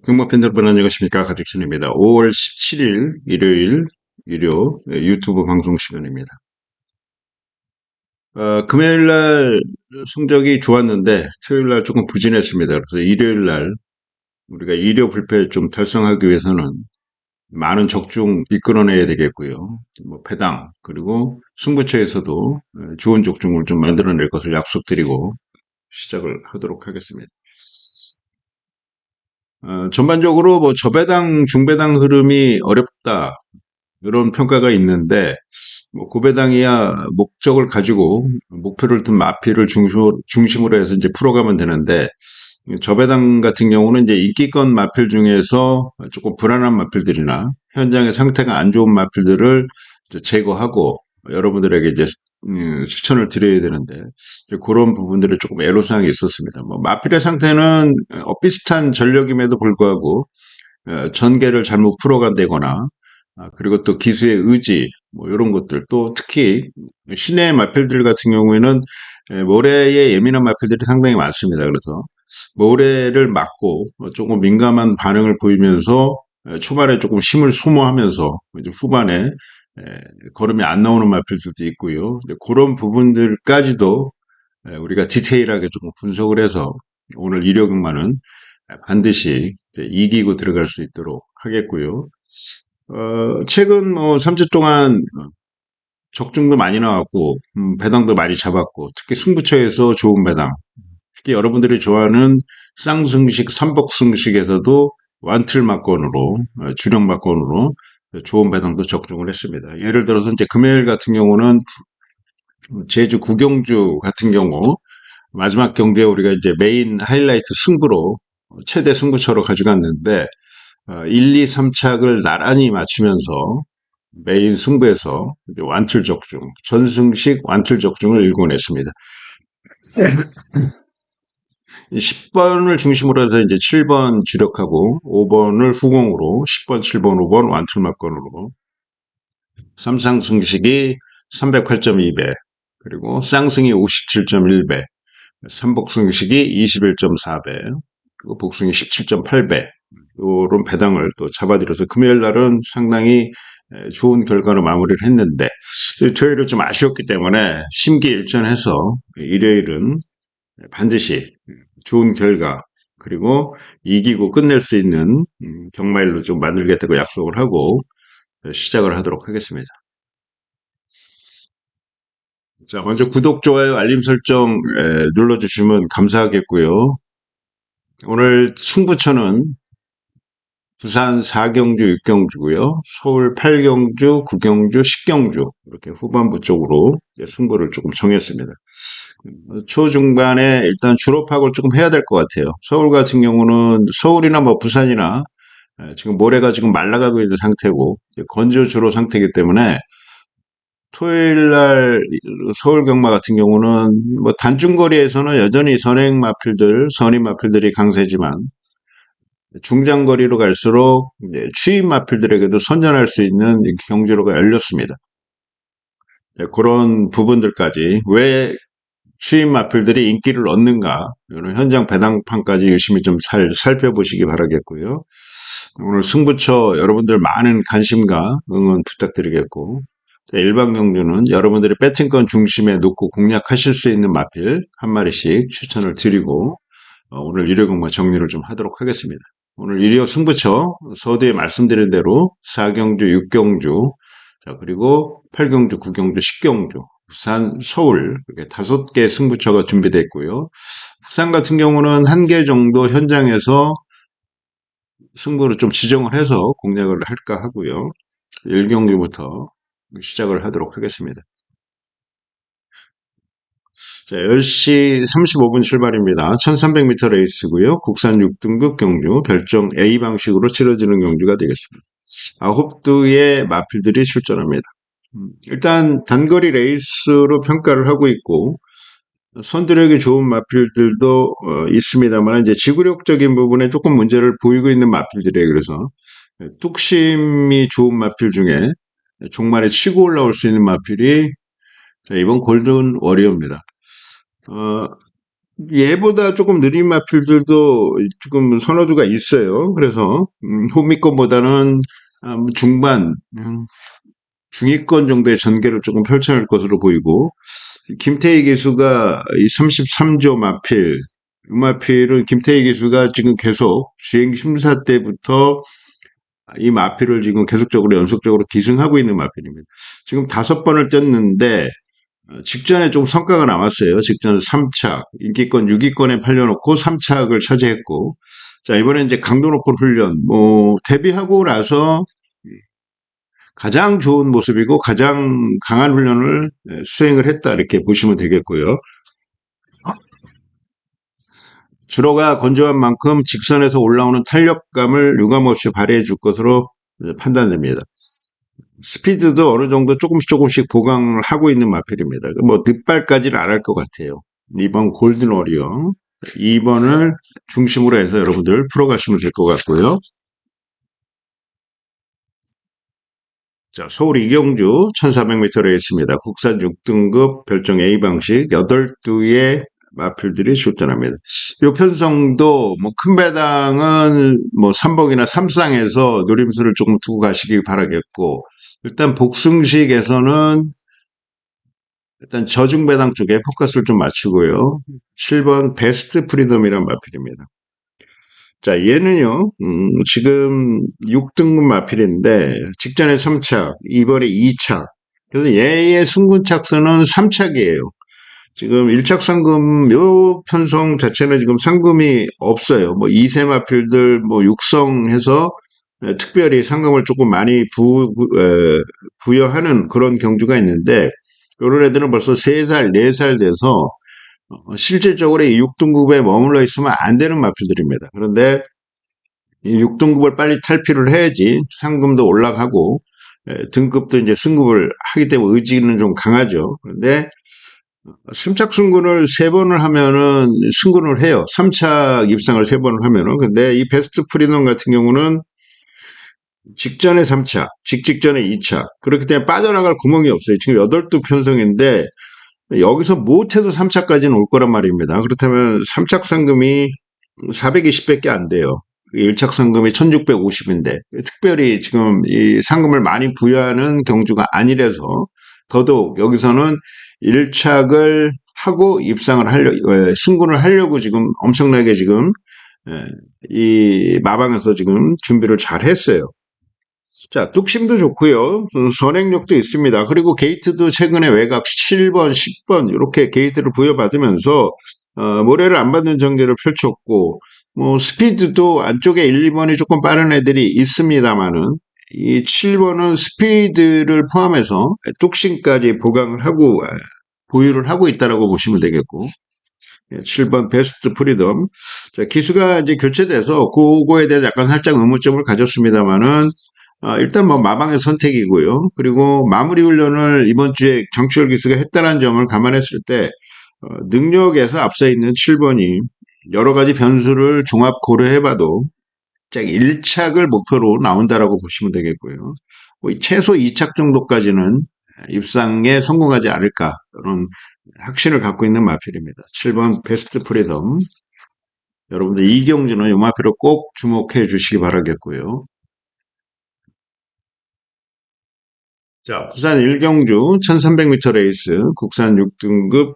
경마팬 여러분 안녕하십니까. 가득천입니다. 5월 17일 일요일 유튜브 방송 시간입니다. 금요일 날 성적이 좋았는데 토요일 날 조금 부진했습니다. 그래서 일요일 날 우리가 일요 불패 좀 달성하기 위해서는 많은 적중 이끌어내야 되겠고요. 뭐 패당 그리고 승부처에서도 좋은 적중을 좀 만들어낼 것을 약속드리고 시작을 하도록 하겠습니다. 전반적으로 뭐 저배당, 중배당 흐름이 어렵다. 이런 평가가 있는데, 뭐 고배당이야 목적을 가지고 목표를 둔 마필을 중심으로 해서 이제 풀어가면 되는데, 저배당 같은 경우는 이제 인기권 마필 중에서 조금 불안한 마필들이나 현장의 상태가 안 좋은 마필들을 이제 제거하고 여러분들에게 이제 추천을 드려야 되는데 이제 그런 부분들이 조금 애로사항이 있었습니다. 뭐 마필의 상태는 비슷한 전력임에도 불구하고 전개를 잘못 풀어간다거나 그리고 또 기수의 의지 뭐 이런 것들 또 특히 시내 마필들 같은 경우에는 모래에 예민한 마필들이 상당히 많습니다. 그래서 모래를 맞고 조금 민감한 반응을 보이면서 초반에 조금 힘을 소모하면서 이제 후반에 걸음이 안 나오는 마필들도 있고요. 그런 부분들까지도 우리가 디테일하게 조금 분석을 해서 오늘 일요일만은 반드시 이기고 들어갈 수 있도록 하겠고요. 최근 뭐 3주 동안 적중도 많이 나왔고, 배당도 많이 잡았고, 특히 승부처에서 좋은 배당. 특히 여러분들이 좋아하는 쌍승식, 삼복승식에서도 완틀 막건으로, 주력 막건으로 좋은 배당도 적중을 했습니다. 예를 들어서 이제 금요일 같은 경우는 제주 구경주 같은 경우 마지막 경기에 우리가 이제 메인 하이라이트 승부로 최대 승부처로 가져갔는데 1, 2, 3착을 나란히 맞추면서 메인 승부에서 이제 완틀 적중, 전승식 완틀 적중을 일궈냈습니다. 10번을 중심으로 해서 이제 7번 주력하고 5번을 후공으로 10번, 7번, 5번 완틀 막건으로 삼상승식이 308.2배 그리고 쌍승이 57.1배 삼복승식이 21.4배 그리고 복승이 17.8배 이런 배당을 또 잡아들여서 금요일 날은 상당히 좋은 결과로 마무리를 했는데 토요일은 좀 아쉬웠기 때문에 심기일전해서 일요일은 반드시 좋은 결과 그리고 이기고 끝낼 수 있는 경마일로 좀 만들겠다고 약속을 하고 시작을 하도록 하겠습니다. 자, 먼저 구독, 좋아요, 알림 설정 눌러주시면 감사하겠고요. 오늘 승부처는 부산 4경주, 6경주고요. 서울 8경주, 9경주, 10경주 이렇게 후반부 쪽으로 승부를 조금 정했습니다. 초중반에 일단 주로 파악을 조금 해야 될 것 같아요. 서울 같은 경우는 서울이나 뭐 부산이나 지금 모래가 지금 말라가고 있는 상태고 건조 주로 상태이기 때문에 토요일 날 서울 경마 같은 경우는 뭐 단중거리에서는 여전히 선임 마필들이 강세지만 중장거리로 갈수록 추임 마필들에게도 선전할 수 있는 경주로가 열렸습니다. 그런 부분들까지 왜 추임 마필들이 인기를 얻는가 이런 현장 배당판까지 유심히 좀 살펴보시기 바라겠고요. 오늘 승부처 여러분들 많은 관심과 응원 부탁드리겠고 일반 경주는 여러분들이 배팅권 중심에 놓고 공략하실 수 있는 마필 한 마리씩 추천을 드리고 오늘 일요 경마 정리를 좀 하도록 하겠습니다. 오늘 일요 승부처 서두에 말씀드린 대로 4경주, 6경주 자 그리고 8경주, 9경주, 10경주 부산, 서울 이렇게 5개 승부처가 준비되어 있고요. 부산 같은 경우는 1개 정도 현장에서 승부를 좀 지정을 해서 공략을 할까 하고요. 1경기부터 시작을 하도록 하겠습니다. 자, 10시 35분 출발입니다. 1300m 레이스고요. 국산 6등급 경주, 별정 A 방식으로 치러지는 경주가 되겠습니다. 9두의 마필들이 출전합니다. 일단 단거리 레이스로 평가를 하고 있고 선두력이 좋은 마필들도 있습니다만 이제 지구력적인 부분에 조금 문제를 보이고 있는 마필들이에요. 그래서 뚝심이 좋은 마필 중에 종말에 치고 올라올 수 있는 마필이 이번 골든 워리어입니다. 얘보다 조금 느린 마필들도 조금 선호도가 있어요. 그래서 호미권보다는 중반, 중위권 정도의 전개를 조금 펼쳐낼 것으로 보이고, 김태희 기수가 이 33조 마필, 이 마필은 김태희 기수가 지금 계속 주행 심사 때부터 이 마필을 지금 계속적으로 연속적으로 기승하고 있는 마필입니다. 지금 5번을 떴는데 직전에 좀 성과가 남았어요. 직전 3착, 인기권 6위권에 팔려놓고 3착을 차지했고, 자, 이번에 이제 강도 높은 훈련, 데뷔하고 나서 가장 좋은 모습이고 가장 강한 훈련을 수행을 했다. 이렇게 보시면 되겠고요. 주로가 건조한 만큼 직선에서 올라오는 탄력감을 유감없이 발휘해 줄 것으로 판단됩니다. 스피드도 어느 정도 조금씩 보강을 하고 있는 마필입니다. 뭐 뒷발까지는 안 할 것 같아요. 2번 골든 워리어, 2번을 중심으로 해서 여러분들 풀어가시면 될 것 같고요. 자, 서울 이경주 1400m 레이스입니다. 국산 6등급 별정 A 방식 8두의 마필들이 출전합니다. 요 편성도 뭐 큰 배당은 뭐 3복이나 3쌍에서 노림수를 조금 두고 가시기 바라겠고, 일단 복승식에서는 일단 저중배당 쪽에 포커스를 좀 맞추고요. 7번 베스트 프리덤이란 마필입니다. 자, 얘는요, 지금 6등급 마필인데, 직전에 3착, 이번에 2착. 그래서 얘의 승분착수는 3착이에요. 지금 1착 상금, 요 편성 자체는 지금 상금이 없어요. 뭐 2세 마필들, 뭐 육성해서 특별히 상금을 조금 많이 부여하는 그런 경주가 있는데, 요런 애들은 벌써 3살, 4살 돼서 실질적으로 이 6등급에 머물러 있으면 안 되는 마필들입니다. 그런데 이 6등급을 빨리 탈피를 해야지 상금도 올라가고 등급도 이제 승급을 하기 때문에 의지는 좀 강하죠. 그런데 3착 승군을 3번을 하면은 승군을 해요. 3착 입상을 3번을 하면은. 근데 이 베스트 프리덤 같은 경우는 직전에 3착, 직전에 2착. 그렇기 때문에 빠져나갈 구멍이 없어요. 지금 8두 편성인데 여기서 못해도 3착까지는 올 거란 말입니다. 그렇다면 3착 상금이 420밖에 안 돼요. 1착 상금이 1650인데 특별히 지금 이 상금을 많이 부여하는 경주가 아니라서 더더욱 여기서는 1착을 하고 입상을 하려고 승군을 하려고 지금 엄청나게 지금 이 마방에서 지금 준비를 잘 했어요. 자, 뚝심도 좋고요. 선행력도 있습니다. 그리고 게이트도 최근에 외곽 7번, 10번 이렇게 게이트를 부여받으면서 모래를 안 받는 전개를 펼쳤고 뭐 스피드도 안쪽에 1, 2번이 조금 빠른 애들이 있습니다만은 이 7번은 스피드를 포함해서 뚝심까지 보강을 하고 보유를 하고 있다라고 보시면 되겠고 7번 베스트 프리덤. 자, 기수가 이제 교체돼서 그거에 대해 약간 살짝 의문점을 가졌습니다만은 일단 뭐 마방의 선택이고요. 그리고 마무리 훈련을 이번 주에 정치열 기수가 했다는 점을 감안했을 때 능력에서 앞서 있는 7번이 여러 가지 변수를 종합 고려해봐도 짝 1착을 목표로 나온다라고 보시면 되겠고요. 뭐 최소 2착 정도까지는 입상에 성공하지 않을까 그런 확신을 갖고 있는 마필입니다. 7번 베스트 프리덤. 여러분들 이경주는 이 마필을 꼭 주목해 주시기 바라겠고요. 자, 부산 일경주 1300m 레이스 국산 6등급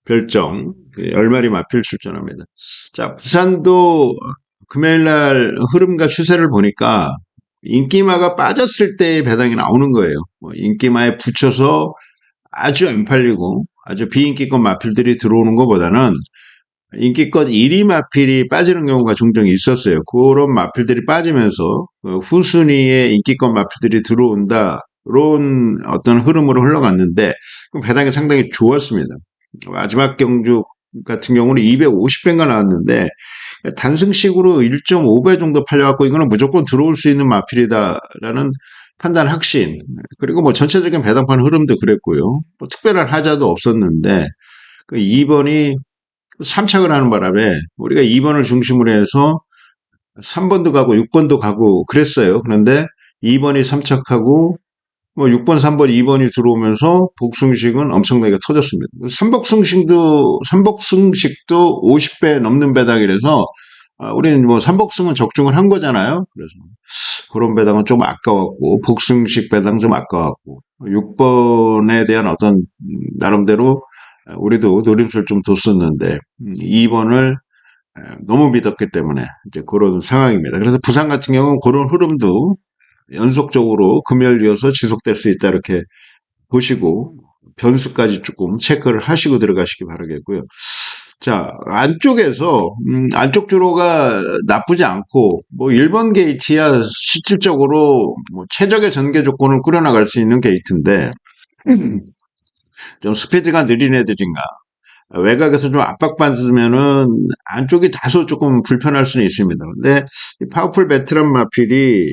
별정 10마리 마필 출전합니다. 자, 부산도 금요일날 흐름과 추세를 보니까 인기마가 빠졌을 때의 배당이 나오는 거예요. 인기마에 붙여서 아주 안 팔리고 아주 비인기권 마필들이 들어오는 것보다는 인기권 1위 마필이 빠지는 경우가 종종 있었어요. 그런 마필들이 빠지면서 후순위에 인기권 마필들이 들어온다. 그런 어떤 흐름으로 흘러갔는데 배당이 상당히 좋았습니다. 마지막 경주 같은 경우는 250배가 나왔는데 단승식으로 1.5배 정도 팔려갖고 이거는 무조건 들어올 수 있는 마필이다라는 판단 확신. 그리고 뭐 전체적인 배당판 흐름도 그랬고요. 뭐 특별한 하자도 없었는데 그 2번이 3착을 하는 바람에 우리가 2번을 중심으로 해서 3번도 가고 6번도 가고 그랬어요. 그런데 2번이 3착하고 뭐 6번, 3번, 2번이 들어오면서 복숭식은 엄청나게 터졌습니다. 삼복승식도 50배 넘는 배당이라서 우리는 뭐 삼복승은 적중을 한 거잖아요. 그래서 그런 배당은 좀 아까웠고 복승식 배당 좀 아까웠고 6번에 대한 어떤 나름대로 우리도 노림수를 좀 뒀었는데 2번을 너무 믿었기 때문에 이제 그런 상황입니다. 그래서 부산 같은 경우는 그런 흐름도 연속적으로 금요일 이어서 지속될 수 있다 이렇게 보시고 변수까지 조금 체크를 하시고 들어가시기 바라겠고요. 자, 안쪽에서 안쪽 주로가 나쁘지 않고 뭐 1번 게이트야 실질적으로 뭐 최적의 전개 조건을 꾸려나갈 수 있는 게이트인데 좀 스피드가 느린 애들인가 외곽에서 좀 압박받으면은 안쪽이 다소 조금 불편할 수는 있습니다. 근데 파워풀 베테랑 마필이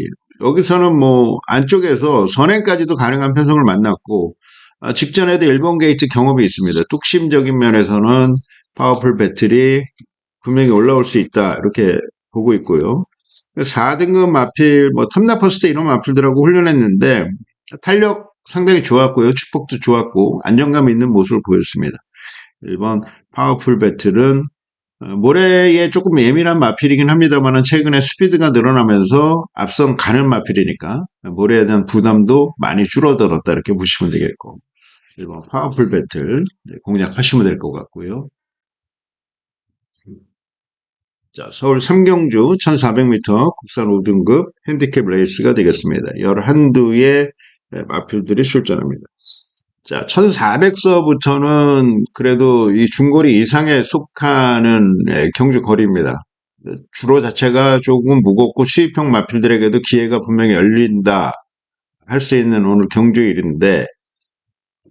여기서는 뭐 안쪽에서 선행까지도 가능한 편성을 만났고 직전에도 1번 게이트 경험이 있습니다. 뚝심적인 면에서는 파워풀 배틀이 분명히 올라올 수 있다 이렇게 보고 있고요. 4등급 마필 뭐 텀나퍼스트 이런 마필들하고 훈련했는데 탄력 상당히 좋았고요. 축복도 좋았고 안정감 있는 모습을 보였습니다. 1번 파워풀 배틀은 모래에 조금 예민한 마필이긴 합니다만 최근에 스피드가 늘어나면서 앞선 가는 마필이니까 모래에 대한 부담도 많이 줄어들었다 이렇게 보시면 되겠고 1번 파워풀 배틀 공략하시면 될 것 같고요. 자, 서울 삼경주 1400m 국산 5등급 핸디캡 레이스가 되겠습니다. 11두의 마필들이 출전합니다. 자, 1400서부터는 그래도 이 중거리 이상에 속하는 경주 거리입니다. 주로 자체가 조금 무겁고 수입형 마필들에게도 기회가 분명히 열린다 할 수 있는 오늘 경주일인데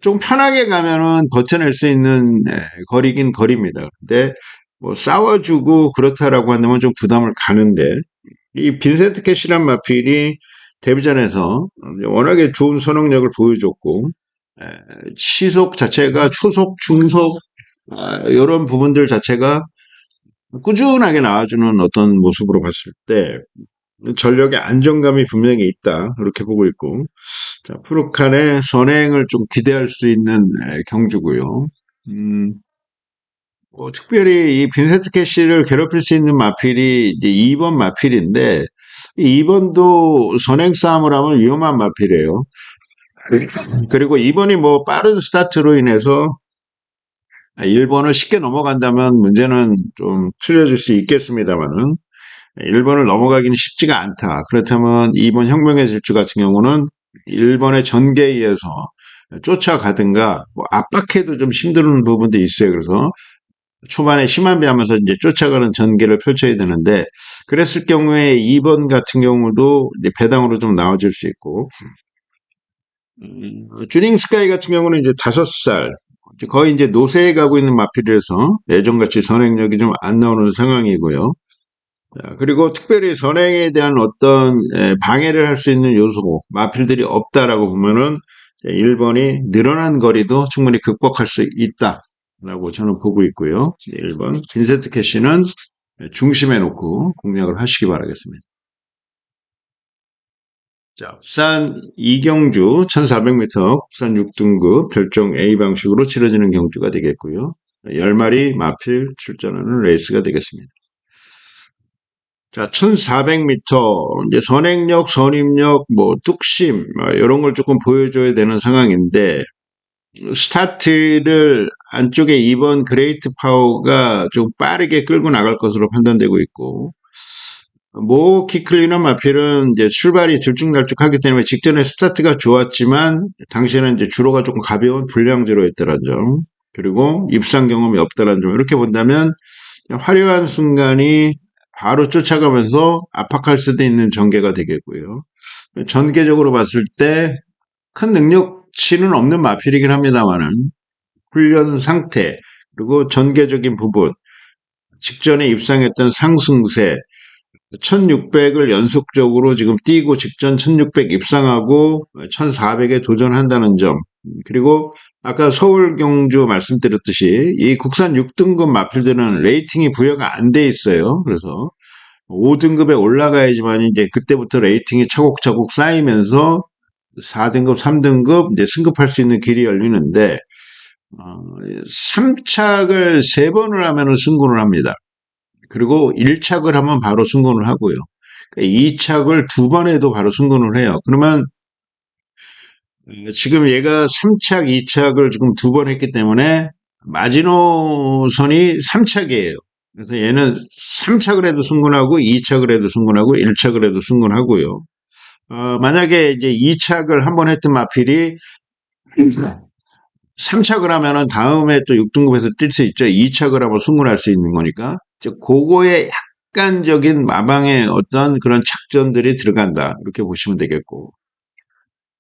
좀 편하게 가면은 버텨낼 수 있는 거리긴 거리입니다. 근데 뭐 싸워주고 그렇다라고 한다면 좀 부담을 가는데 이 빈센트 캐시란 마필이 데뷔전에서 워낙에 좋은 선행력을 보여줬고 시속 자체가 초속, 중속 이런 부분들 자체가 꾸준하게 나와주는 어떤 모습으로 봤을 때 전력의 안정감이 분명히 있다 이렇게 보고 있고 자, 푸르칸의 선행을 좀 기대할 수 있는 경주고요. 특별히 이 빈센트 캐시를 괴롭힐 수 있는 마필이 이제 2번 마필인데 2번도 선행 싸움을 하면 위험한 마필이에요. 그리고 2번이 뭐 빠른 스타트로 인해서 1번을 쉽게 넘어간다면 문제는 좀 틀려질 수 있겠습니다만은 1번을 넘어가기는 쉽지가 않다. 그렇다면 2번 혁명의 질주 같은 경우는 1번의 전개에 의해서 쫓아가든가 뭐 압박해도 좀 힘든 부분도 있어요. 그래서 초반에 심한 배하면서 이제 쫓아가는 전개를 펼쳐야 되는데 그랬을 경우에 2번 같은 경우도 이제 배당으로 좀 나와줄 수 있고 주닝 스카이 같은 경우는 이제 5살 거의 이제 노세에 가고 있는 마필이라서 예전같이 선행력이 좀 안 나오는 상황이고요. 그리고 특별히 선행에 대한 어떤 방해를 할 수 있는 요소, 마필들이 없다라고 보면은 1번이 늘어난 거리도 충분히 극복할 수 있다라고 저는 보고 있고요. 1번 빈센트 캐시는 중심에 놓고 공략을 하시기 바라겠습니다. 자, 국산 이경주 1400m 국산 6등급 별정 A 방식으로 치러지는 경주가 되겠고요. 10마리 마필 출전하는 레이스가 되겠습니다. 자, 1400m, 이제 선행력, 선입력, 뭐, 뚝심, 이런 걸 조금 보여줘야 되는 상황인데, 스타트를 안쪽에 2번 그레이트 파워가 좀 빠르게 끌고 나갈 것으로 판단되고 있고, 모 키클리너 마필은 이제 출발이 들쭉날쭉하기 때문에 직전에 스타트가 좋았지만, 당시에는 이제 주로가 조금 가벼운 불량주로였다는 점, 그리고 입상 경험이 없다는 점, 이렇게 본다면, 화려한 순간이 바로 쫓아가면서 압박할 수도 있는 전개가 되겠고요. 전개적으로 봤을 때 큰 능력치는 없는 마필이긴 합니다만은 훈련 상태 그리고 전개적인 부분 직전에 입상했던 상승세 1600을 연속적으로 지금 뛰고 직전 1600 입상하고 1400에 도전한다는 점 그리고 아까 서울 경주 말씀드렸듯이 이 국산 6등급 마필들은 레이팅이 부여가 안 돼 있어요. 그래서 5등급에 올라가야지만 이제 그때부터 레이팅이 차곡차곡 쌓이면서 4등급, 3등급 이제 승급할 수 있는 길이 열리는데 3착을 3번을 하면은 승군을 합니다. 그리고 1착을 하면 바로 승군을 하고요. 2착을 2번 해도 바로 승군을 해요. 그러면 지금 얘가 3착, 2착을 지금 2번 했기 때문에 마지노선이 3착이에요. 그래서 얘는 3착을 해도 승군하고 2착을 해도 승군하고 1착을 해도 승군하고요. 만약에 이제 2착을 한번 했던 마필이 3착을 하면은 다음에 또 6등급에서 뛸 수 있죠. 2착을 하면 승군할 수 있는 거니까. 그거에 약간적인 마방의 어떤 그런 착전들이 들어간다. 이렇게 보시면 되겠고.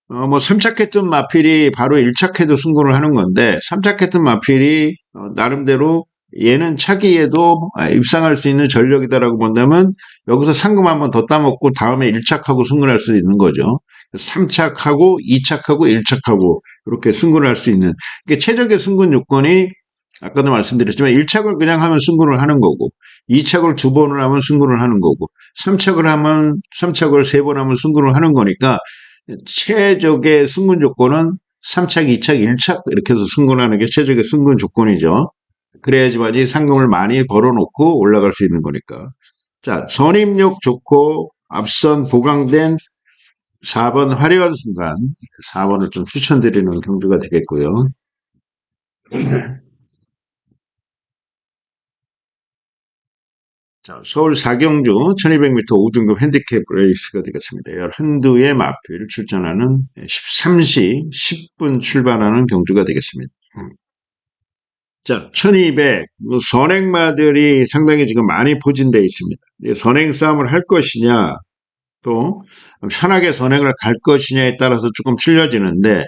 뭐 3착했던 마필이 바로 1착해도 승군을 하는 건데 3착했던 마필이 나름대로 얘는 차기에도 입상할 수 있는 전력이다라고 본다면 여기서 상금 한번 더 따먹고 다음에 1착하고 승군할 수 있는 거죠. 3착하고 2착하고 1착하고 이렇게 승군할 수 있는 최적의 승군 요건이 아까도 말씀드렸지만 1착을 그냥 하면 승군을 하는 거고 2착을 2번을 하면 승군을 하는 거고 3착을 하면 3착을 3번 하면 승군을 하는 거니까 최적의 승군 조건은 3착, 2착, 1착 이렇게 해서 승군하는 게 최적의 승군 조건이죠. 그래야지만이 상금을 많이 걸어놓고 올라갈 수 있는 거니까. 자, 선입력 좋고 앞선 보강된 4번 화려한 순간 4번을 좀 추천드리는 경주가 되겠고요. 자, 서울 사경주 1200m 5등급 핸디캡 레이스가 되겠습니다. 11두의 마필 출전하는 13시 10분 출발하는 경주가 되겠습니다. 자, 1200 선행마들이 상당히 지금 많이 포진되어 있습니다. 선행 싸움을 할 것이냐 또 편하게 선행을 갈 것이냐에 따라서 조금 틀려지는데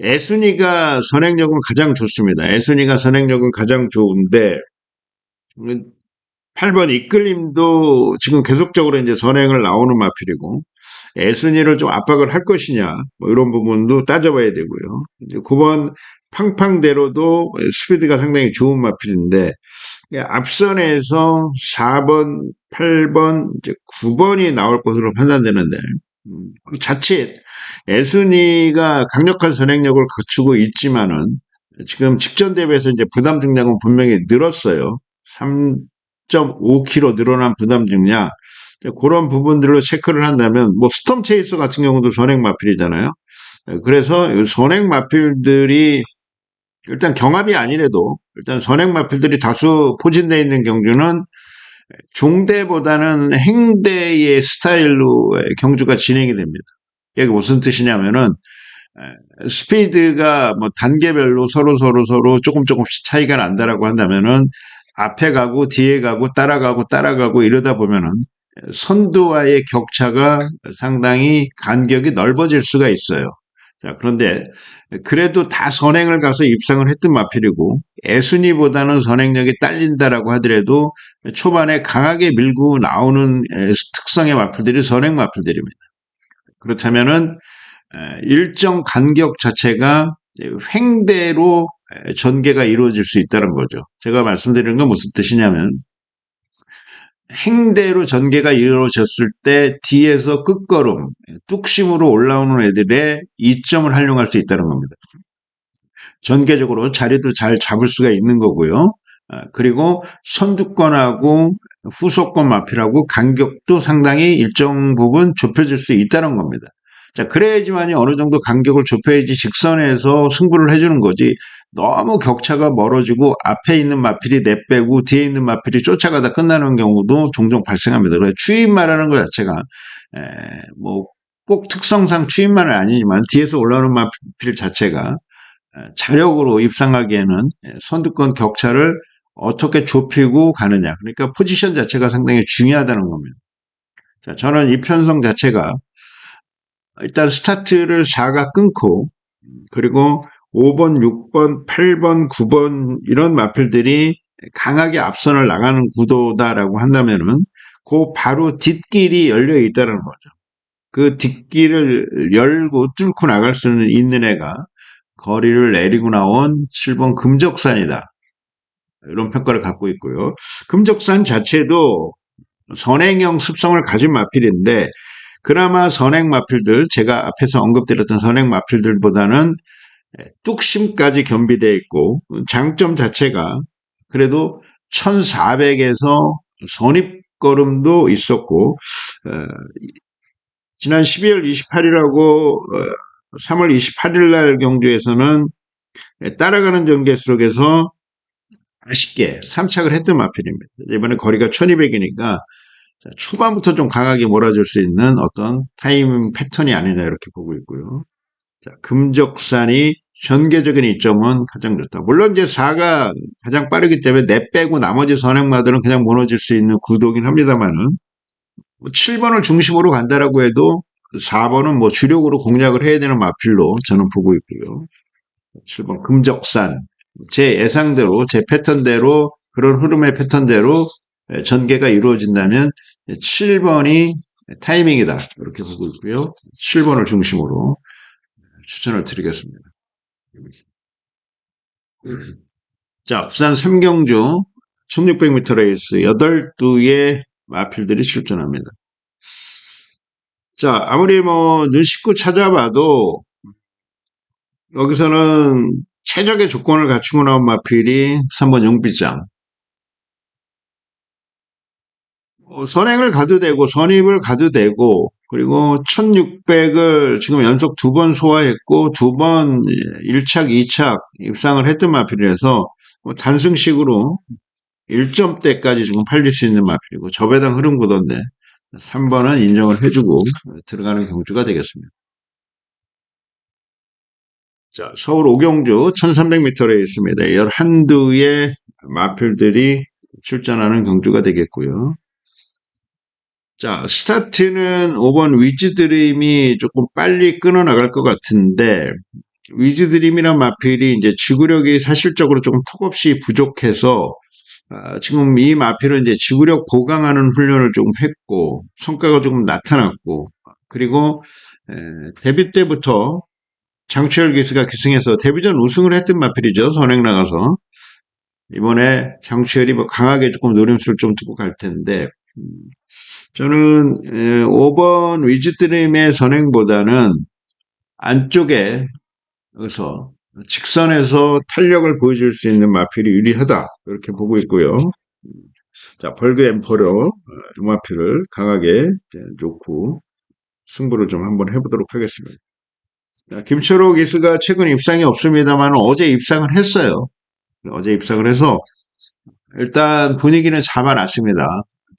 애순이가 선행력은 가장 좋습니다. 애순이가 선행력은 가장 좋은데 8번 이끌림도 지금 계속적으로 이제 선행을 나오는 마필이고 애순이를 좀 압박을 할 것이냐 뭐 이런 부분도 따져봐야 되고요. 이제 9번 팡팡대로도 스피드가 상당히 좋은 마필인데 앞선에서 4번, 8번, 이제 9번이 나올 것으로 판단되는데 자칫 애순이가 강력한 선행력을 갖추고 있지만은 지금 직전 대비해서 이제 부담 증량은 분명히 늘었어요. 3.5kg 늘어난 부담 증량. 그런 부분들로 체크를 한다면 뭐 스톰 체이서 같은 경우도 선행 마필이잖아요. 그래서 선행 마필들이 일단 경합이 아니래도 일단 선행 마필들이 다수 포진되어 있는 경주는 종대보다는 행대의 스타일로 경주가 진행이 됩니다. 이게 무슨 뜻이냐면은 스피드가 뭐 단계별로 서로 조금씩 차이가 난다라고 한다면은 앞에 가고 뒤에 가고 따라가고 이러다 보면은 선두와의 격차가 상당히 간격이 넓어질 수가 있어요. 자, 그런데 그래도 다 선행을 가서 입상을 했던 마필이고 애순이보다는 선행력이 딸린다라고 하더라도 초반에 강하게 밀고 나오는 특성의 마필들이 선행 마필들입니다. 그렇다면은 일정 간격 자체가 횡대로 전개가 이루어질 수 있다는 거죠. 제가 말씀드리는 건 무슨 뜻이냐면 행대로 전개가 이루어졌을 때 뒤에서 끝걸음, 뚝심으로 올라오는 애들의 이점을 활용할 수 있다는 겁니다. 전개적으로 자리도 잘 잡을 수가 있는 거고요. 그리고 선두권하고 후속권 마필하고 간격도 상당히 일정 부분 좁혀질 수 있다는 겁니다. 자, 그래야지만이 어느 정도 간격을 좁혀야지 직선에서 승부를 해주는 거지. 너무 격차가 멀어지고 앞에 있는 마필이 내빼고 뒤에 있는 마필이 쫓아가다 끝나는 경우도 종종 발생합니다. 그래서 추임마라는 것 자체가 뭐 꼭 특성상 추임마는 아니지만 뒤에서 올라오는 마필 자체가 자력으로 입상하기에는 선두권 격차를 어떻게 좁히고 가느냐. 그러니까 포지션 자체가 상당히 중요하다는 겁니다. 자, 저는 이 편성 자체가 일단 스타트를 4가 끊고 그리고 5번, 6번, 8번, 9번 이런 마필들이 강하게 앞선을 나가는 구도다라고 한다면은 그 바로 뒷길이 열려 있다는 거죠. 그 뒷길을 열고 뚫고 나갈 수 있는 애가 거리를 내리고 나온 7번 금적산이다. 이런 평가를 갖고 있고요. 금적산 자체도 선행형 습성을 가진 마필인데 그나마 선행 마필들, 제가 앞에서 언급드렸던 선행 마필들보다는 뚝심까지 겸비되어 있고, 장점 자체가 그래도 1400에서 선입걸음도 있었고, 지난 12월 28일하고 3월 28일 날 경주에서는 따라가는 전개수록에서 아쉽게 3착을 했던 마필입니다. 이번에 거리가 1200이니까 초반부터 좀 강하게 몰아줄 수 있는 어떤 타이밍 패턴이 아니냐 이렇게 보고 있고요. 자, 금적산이 전개적인 이점은 가장 좋다. 물론 이제 4가 가장 빠르기 때문에 내 빼고 나머지 선행마들은 그냥 무너질 수 있는 구도긴 합니다만은 7번을 중심으로 간다라고 해도 4번은 뭐 주력으로 공략을 해야 되는 마필로 저는 보고 있고요. 7번 금적산. 제 예상대로, 제 패턴대로, 그런 흐름의 패턴대로 전개가 이루어진다면 7번이 타이밍이다. 이렇게 보고 있고요. 7번을 중심으로 추천을 드리겠습니다. 자, 부산 삼경주 1600m 레이스 8두의 마필들이 출전합니다. 자, 아무리 뭐 눈 씻고 찾아봐도 여기서는 최적의 조건을 갖추고 나온 마필이 3번 용비장. 선행을 가도 되고 선입을 가도 되고 그리고 1600을 지금 연속 2번 소화했고 2번 1착, 2착 입상을 했던 마필이라서 뭐 단승식으로 1점대까지 지금 팔릴 수 있는 마필이고 저배당 흐름 구도인데 3번은 인정을 해주고 들어가는 경주가 되겠습니다. 자, 서울 오경주 1300m 레이스입니다. 11두의 마필들이 출전하는 경주가 되겠고요. 자, 스타트는 5번 위즈드림이 조금 빨리 끊어나갈 것 같은데, 위즈드림이란 마필이 이제 지구력이 사실적으로 조금 턱없이 부족해서, 지금 이 마필은 이제 지구력 보강하는 훈련을 조금 했고, 성과가 조금 나타났고, 그리고, 데뷔 때부터 장추열 기수가 기승해서 데뷔전 우승을 했던 마필이죠. 선행 나가서. 이번에 장추열이 뭐 강하게 조금 노림수를 좀 두고 갈 텐데, 저는 5번 위즈드림의 선행보다는 안쪽에 여기서 직선에서 탄력을 보여줄 수 있는 마필이 유리하다 이렇게 보고 있고요. 자, 벌그 엠퍼러 이 마필을 강하게 놓고 승부를 좀 한번 해보도록 하겠습니다. 자, 김철호 기수가 최근 입상이 없습니다만 어제 입상을 했어요. 어제 입상을 해서 일단 분위기는 잡아놨습니다.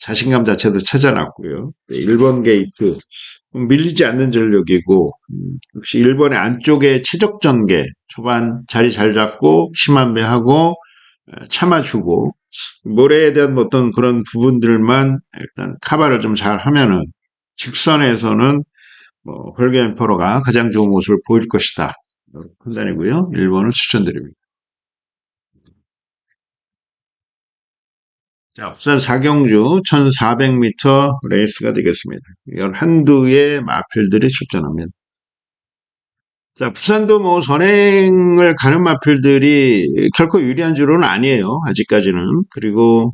자신감 자체도 찾아놨고요. 1번 게이트 밀리지 않는 전력이고 역시 1번의 안쪽에 최적 전개 초반 자리 잘 잡고 심한배하고 참아주고 모래에 대한 어떤 그런 부분들만 일단 카바를 좀 잘 하면은 직선에서는 뭐 벌그 엠퍼러가 가장 좋은 모습을 보일 것이다. 판단이고요. 1번을 추천드립니다. 자, 부산 사경주 1400m 레이스가 되겠습니다. 11두의 마필들이 출전합니다. 자, 부산도 뭐 선행을 가는 마필들이 결코 유리한 주로는 아니에요. 아직까지는. 그리고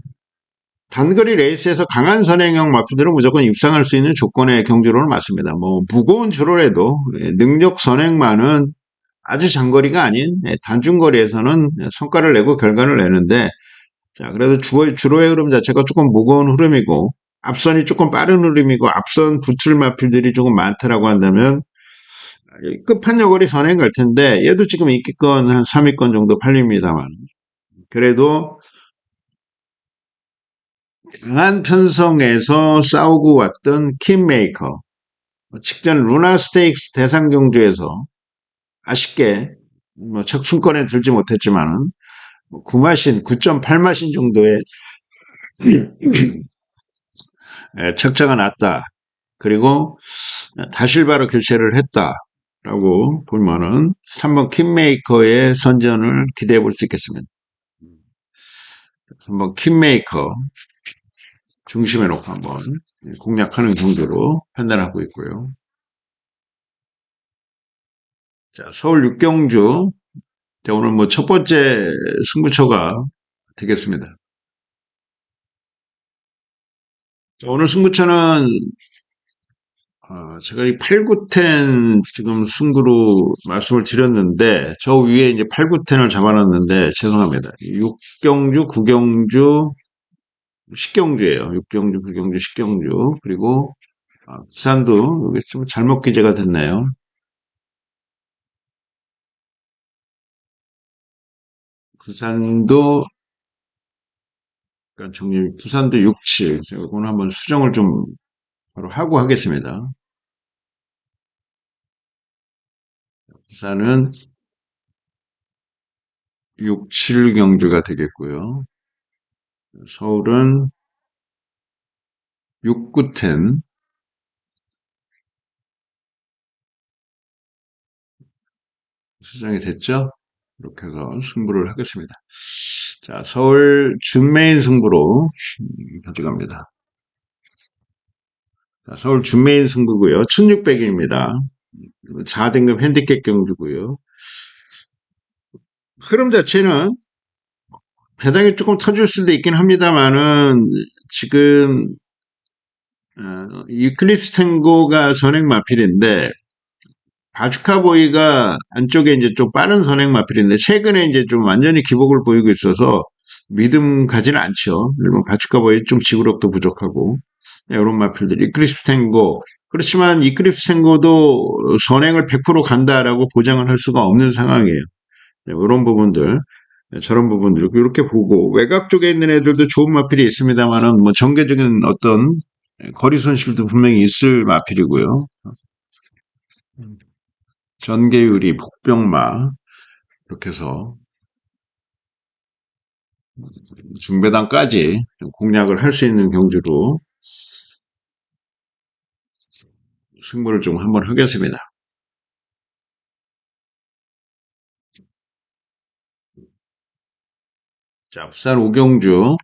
단거리 레이스에서 강한 선행형 마필들은 무조건 입상할 수 있는 조건의 경주로는 맞습니다. 뭐 무거운 주로라도 능력 선행만은 아주 장거리가 아닌 단중거리에서는 성과를 내고 결과를 내는데 자, 그래도 주로의 흐름 자체가 조금 무거운 흐름이고, 앞선이 조금 빠른 흐름이고, 앞선 붙을 마필들이 조금 많다라고 한다면, 끝판여거리 선행 갈 텐데, 얘도 지금 인기권 한 3위권 정도 팔립니다만, 그래도 강한 편성에서 싸우고 왔던 킴메이커, 직전 루나 스테이크스 대상 경주에서 아쉽게 뭐 척순권에 들지 못했지만은, 9마신, 9.8마신 정도의 척자가 났다. 그리고 다실바로 교체를 했다라고 보면은 3번 킴메이커의 선전을 기대해 볼 수 있겠습니다. 3번 킴메이커 중심에 놓고 한번 공략하는 정도로 판단하고 있고요. 자, 서울 육경주. 자, 오늘 뭐 첫 번째 승부처가 되겠습니다. 자, 오늘 승부처는 제가 이 8, 9텐 지금 승부로 말씀을 드렸는데, 저 위에 이제 8, 9텐을 잡아놨는데, 죄송합니다. 6경주, 9경주, 10경주예요. 6경주, 9경주, 10경주. 그리고, 부산도, 여기 좀 잘못 기재가 됐네요. 부산도, 그러니까 정리, 부산도 6, 7. 이거는 한번 수정을 좀 바로 하고 하겠습니다. 부산은 6, 7경주가 되겠고요. 서울은 6, 9텐. 수정이 됐죠? 이렇게 해서 승부를 하겠습니다. 자, 서울 준메인 승부로 가져갑니다. 자, 서울 준메인 승부고요. 1600입니다. 4등급 핸디캡 경주고요. 흐름 자체는 배당이 조금 터질 수도 있긴 합니다만은 지금 유클립스 탱고가 선행 마필인데 바주카보이가 안쪽에 이제 좀 빠른 선행 마필인데 최근에 이제 좀 완전히 기복을 보이고 있어서 믿음 가지는 않죠. 일본 바주카보이 좀 지구력도 부족하고 이런 마필들이 이클립스 탱고 그렇지만 이클립스 탱고도 선행을 100% 간다라고 보장을 할 수가 없는 상황이에요. 이런 부분들 저런 부분들 이렇게 보고 외곽 쪽에 있는 애들도 좋은 마필이 있습니다만은 뭐 전개적인 어떤 거리 손실도 분명히 있을 마필이고요. 전개율이 복병마 이렇게 해서 중배당까지 공략을 할 수 있는 경주로 승부를 좀 한번 하겠습니다. 자, 부산 오경주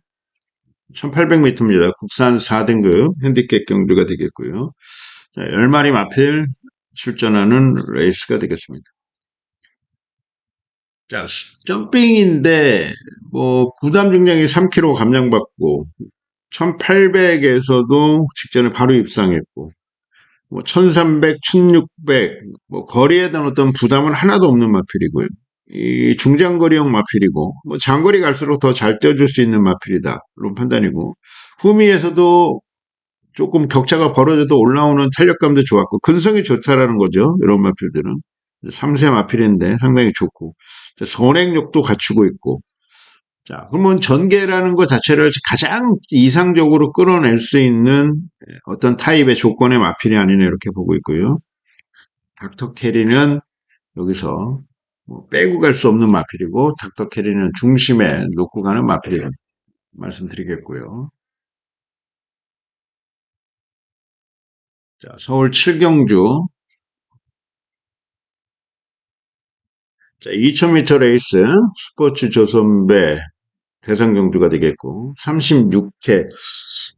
1800m입니다. 국산 4등급 핸디캡 경주가 되겠고요. 자, 10마리 마필 출전하는 레이스가 되겠습니다. 자, 점핑인데 뭐 부담 중량이 3kg 감량받고 1800에서도 직전에 바로 입상했고 뭐 1300, 1600, 뭐 거리에 대한 어떤 부담은 하나도 없는 마필이고요. 이 중장거리형 마필이고 뭐 장거리 갈수록 더 잘 뛰어줄 수 있는 마필이다. 이런 판단이고 후미에서도 조금 격차가 벌어져도 올라오는 탄력감도 좋았고 근성이 좋다라는 거죠. 이런 마필들은 3세 마필인데 상당히 좋고 선행력도 갖추고 있고 자, 그러면 전개라는 것 자체를 가장 이상적으로 끌어낼 수 있는 어떤 타입의 조건의 마필이 아니네 이렇게 보고 있고요. 닥터 캐리는 여기서 뭐 빼고 갈 수 없는 마필이고 닥터 캐리는 중심에 놓고 가는 마필이라고 말씀드리겠고요. 자, 서울 7경주 자, 2000m 레이스 스포츠 조선배 대상 경주가 되겠고 36회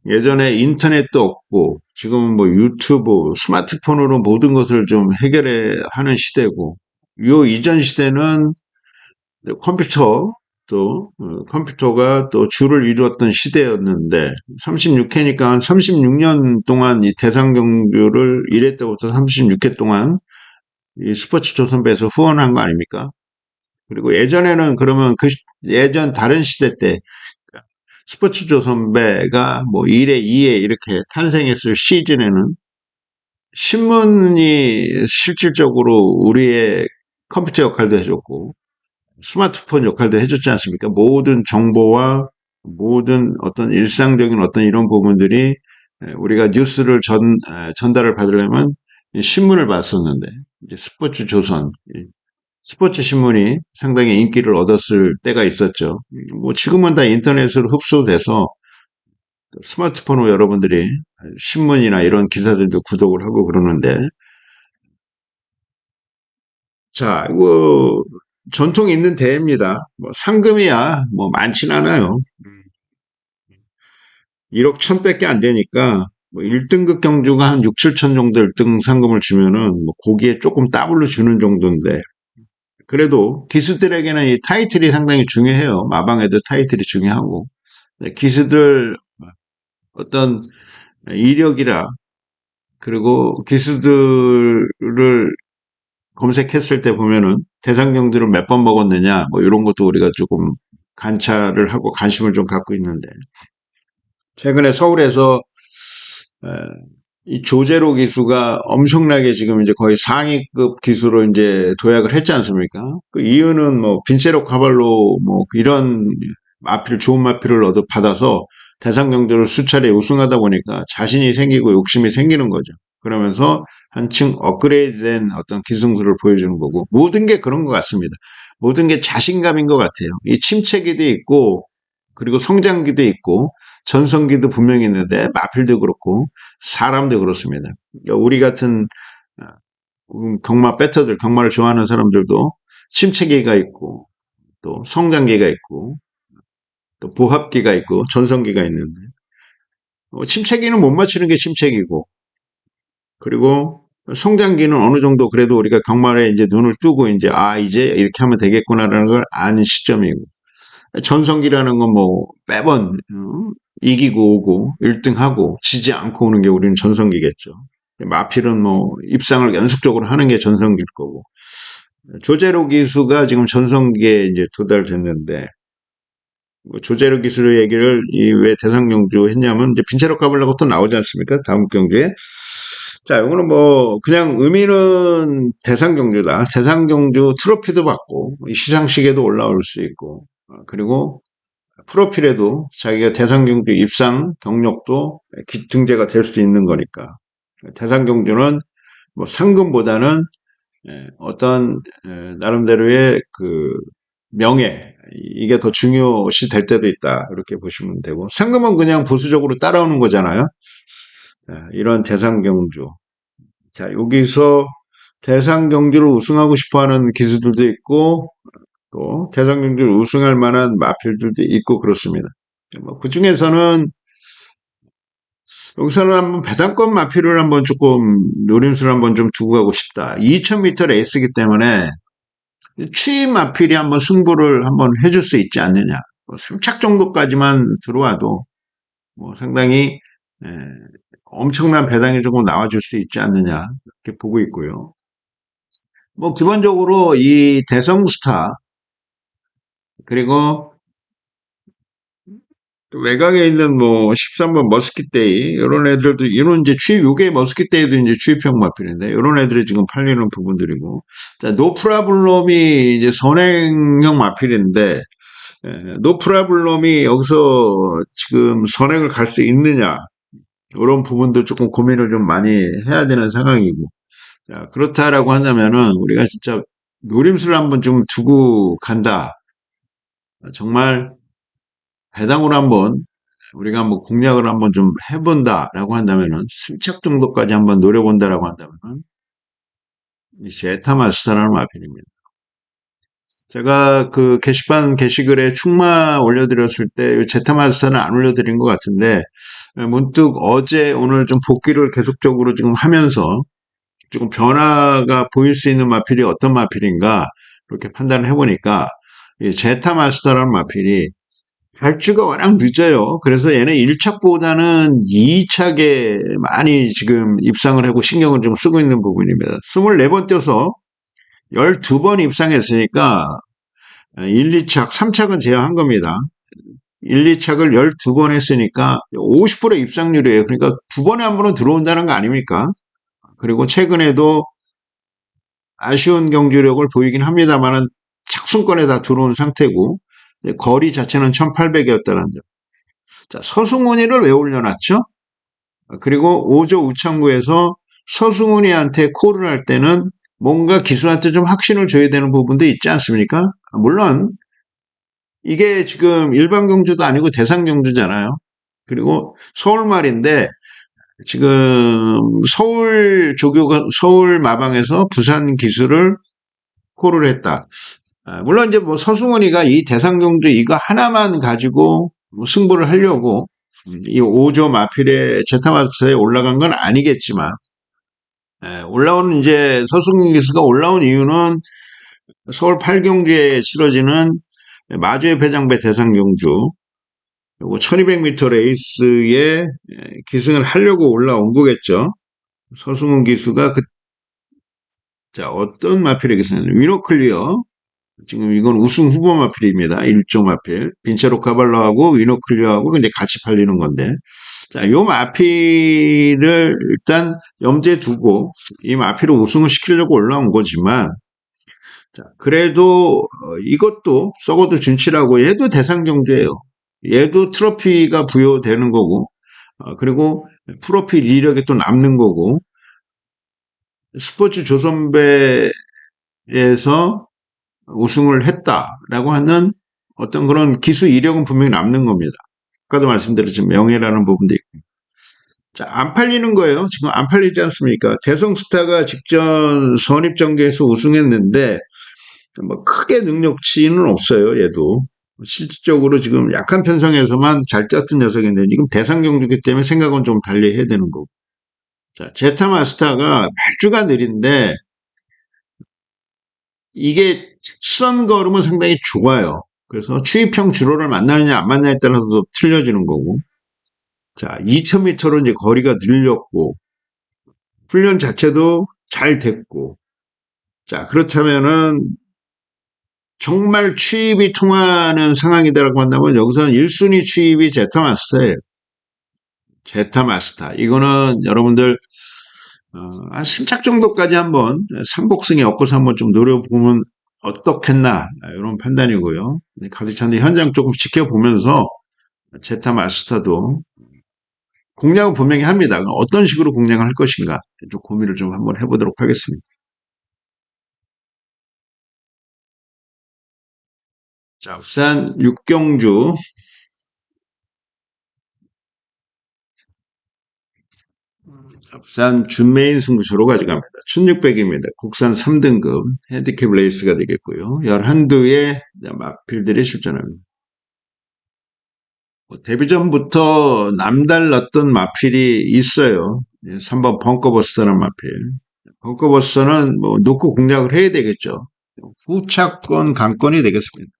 예전에 인터넷도 없고 지금은 뭐 유튜브 스마트폰으로 모든 것을 좀 해결해 하는 시대고 요 이전 시대는 컴퓨터 또 컴퓨터가 또 주를 이루었던 시대였는데 36회니까 36년 동안 이 대상 경주를 1회 때부터 36회 동안 이 스포츠 조선배에서 후원한 거 아닙니까? 그리고 예전에는 그러면 그 예전 다른 시대 때 스포츠 조선배가 뭐 1회, 2회 이렇게 탄생했을 시즌에는 신문이 실질적으로 우리의 컴퓨터 역할도 해줬고 스마트폰 역할도 해줬지 않습니까? 모든 정보와 모든 어떤 일상적인 어떤 이런 부분들이 우리가 뉴스를 전달을 받으려면 신문을 봤었는데 이제 스포츠 조선 스포츠 신문이 상당히 인기를 얻었을 때가 있었죠. 뭐 지금은 다 인터넷으로 흡수돼서 스마트폰으로 여러분들이 신문이나 이런 기사들도 구독을 하고 그러는데 자 이거 전통 있는 대회입니다. 뭐 상금이야 뭐 많진 않아요. 1억 1000밖에 안 되니까 뭐 1등급 경주가 한 6, 7천 정도 1등 상금을 주면은 뭐 거기에 조금 더블로 주는 정도인데 그래도 기수들에게는 이 타이틀이 상당히 중요해요. 마방에도 타이틀이 중요하고 기수들 어떤 이력이라 그리고 기수들을 검색했을 때 보면은 대상경주를 몇 번 먹었느냐, 뭐 이런 것도 우리가 조금 관찰을 하고 관심을 좀 갖고 있는데, 최근에 서울에서 에, 이 조제로 기수가 엄청나게 지금 이제 거의 상위급 기수로 이제 도약을 했지 않습니까? 그 이유는 뭐 빈세로 카발로 뭐 이런 마필 좋은 마필을 받아서 대상 경주를 수차례 우승하다 보니까 자신이 생기고 욕심이 생기는 거죠. 그러면서 한층 업그레이드된 어떤 기승술을 보여주는 거고, 모든 게 그런 것 같습니다. 모든 게 자신감인 것 같아요. 이 침체기도 있고 그리고 성장기도 있고 전성기도 분명히 있는데 마필도 그렇고 사람도 그렇습니다. 그러니까 우리 같은 경마 배터들, 경마를 좋아하는 사람들도 침체기가 있고 또 성장기가 있고 또 보합기가 있고 전성기가 있는데, 침체기는 못 맞추는 게 침체기고, 그리고 성장기는 어느 정도 그래도 우리가 경마에 이제 눈을 뜨고 이제 이제 이렇게 하면 되겠구나라는 걸 아는 시점이고, 전성기라는 건 뭐 매번 이기고 오고 1등하고 지지 않고 오는 게 우리는 전성기겠죠. 마필은 뭐 입상을 연속적으로 하는 게 전성기일 거고, 조제로 기수가 지금 전성기에 이제 도달됐는데, 뭐 조제로 기수의 얘기를 왜 대상 경주 했냐면 이제 빈체로 까불라고 또 나오지 않습니까? 다음 경주에. 자, 이거는 뭐 그냥 의미는 대상 경주다. 대상 경주 트로피도 받고 시상식에도 올라올 수 있고, 그리고 프로필에도 자기가 대상 경주 입상 경력도 등재가 될 수 있는 거니까. 대상 경주는 뭐 상금보다는 어떤 나름대로의 그 명예, 이게 더 중요시 될 때도 있다, 이렇게 보시면 되고, 상금은 그냥 부수적으로 따라오는 거잖아요. 자, 이런 대상 경주. 자, 여기서 대상 경주를 우승하고 싶어하는 기수들도 있고 또 대상 경주를 우승할 만한 마필들도 있고 그렇습니다. 뭐 그 중에서는 여기서는 한번 배당권 마필을 한번 조금 노림수를 한번 좀 두고 가고 싶다. 2000m 레이스이기 때문에 취임 마필이 한번 승부를 한번 해줄 수 있지 않느냐. 뭐 3착 정도까지만 들어와도 뭐 상당히 엄청난 배당이 조금 나와줄 수 있지 않느냐, 이렇게 보고 있고요. 뭐 기본적으로 이 대성스타, 그리고 또 외곽에 있는 뭐 13번 머스킷데이, 이런 애들도, 이런 이제 요게 머스킷데이도 이제 주입형 마필인데, 이런 애들이 지금 팔리는 부분들이고, 자, 노프라블럼이 이제 선행형 마필인데, 노프라블럼이 여기서 지금 선행을 갈 수 있느냐, 이런 부분도 조금 고민을 좀 많이 해야 되는 상황이고, 자, 그렇다라고 한다면은 우리가 진짜 노림수를 한번 좀 두고 간다. 정말 배당으로 한번 우리가 한번 공략을 한번 좀 해본다라고 한다면은 3착 정도까지 한번 노려본다라고 한다면은 이 제타마스터라는 마필입니다. 제가 그 게시판 게시글에 충마 올려드렸을 때 제타마스터는 안 올려드린 것 같은데, 문득 어제 오늘 좀 복귀를 계속적으로 지금 하면서 조금 변화가 보일 수 있는 마필이 어떤 마필인가 이렇게 판단을 해보니까 이 제타마스터라는 마필이 발주가 워낙 늦어요. 그래서 얘는 1착보다는 2착에 많이 지금 입상을 하고 신경을 좀 쓰고 있는 부분입니다. 24번 뛰어서 12번 입상했으니까 1, 2착, 3착은 제어한 겁니다. 1, 2착을 12번 했으니까 50% 입상률이에요. 그러니까 두 번에 한 번은 들어온다는 거 아닙니까? 그리고 최근에도 아쉬운 경주력을 보이긴 합니다만은 착순권에 다 들어온 상태고, 거리 자체는 1800이었다는 점. 자, 서승훈이를 왜 올려놨죠? 그리고 5조 우창구에서 서승훈이한테 콜을 할 때는 뭔가 기수한테 좀 확신을 줘야 되는 부분도 있지 않습니까? 물론 이게 지금 일반 경주도 아니고 대상 경주잖아요. 그리고 서울말인데 지금 서울 마방에서 부산 기수를 콜을 했다. 물론 이제 뭐 서승훈이가 이 대상 경주 이거 하나만 가지고 뭐 승부를 하려고 이 5조 마필의 제타마스터에 올라간 건 아니겠지만, 올라오는 이제 서승훈 기수가 올라온 이유는 서울 8경주에 치러지는 마주의 배장배 대상 경주, 그리고 1200m 레이스에 기승을 하려고 올라온 거겠죠. 서승훈 기수가 자, 어떤 마필이겠습니까? 위너클리어. 지금 이건 우승 후보 마필입니다. 1조 마필. 빈체로 카발로하고 위너클리어하고 이제 같이 팔리는 건데. 자, 요 마필을 일단 염두에 두고 이 마필을 우승을 시키려고 올라온 거지만, 자, 그래도 이것도 썩어도 준치라고 얘도 대상 경주예요. 얘도 트로피가 부여되는 거고, 그리고 프로필 이력이 또 남는 거고, 스포츠 조선배에서 우승을 했다라고 하는 어떤 그런 기수 이력은 분명히 남는 겁니다. 아까도 말씀드렸지만 명예라는 부분도 있고. 자, 안 팔리는 거예요. 지금 안 팔리지 않습니까? 대성스타가 직전 선입전개에서 우승했는데 뭐 크게 능력치는 없어요. 얘도 실질적으로 지금 약한 편성에서만 잘 떴던 녀석인데 지금 대상 경주기 때문에 생각은 좀 달리 해야 되는 거고. 자, 제타 마스터가 발주가 느린데 이게 직선 걸음은 상당히 좋아요. 그래서 추입형 주로를 만나느냐 안 만나냐에 따라서도 틀려지는 거고. 자, 2000m로 이제 거리가 늘렸고, 훈련 자체도 잘 됐고. 자, 그렇다면은 정말 추입이 통하는 상황이다라고 한다면 여기서는 1순위 추입이 제타 마스터예요. 제타 마스터. 이거는 여러분들 한 3착 정도까지 한번 삼복승에 엮어서 한번 좀 노려보면 어떻겠나 이런 판단이고요. 가득찬데 현장 조금 지켜보면서 제타 마스터도 공략은 분명히 합니다. 어떤 식으로 공략을 할 것인가 좀 고민을 좀 한번 해보도록 하겠습니다. 자, 부산 6경주 부산 준메인 승부처로 가져갑니다. 1600입니다. 국산 3등급 핸디캡 레이스가 되겠고요. 11두의 마필들이 출전합니다. 데뷔전부터 남달랐던 마필이 있어요. 3번 벙커버스터라는 마필. 벙커버스터는 뭐 놓고 공략을 해야 되겠죠. 후차권 강권이 되겠습니다.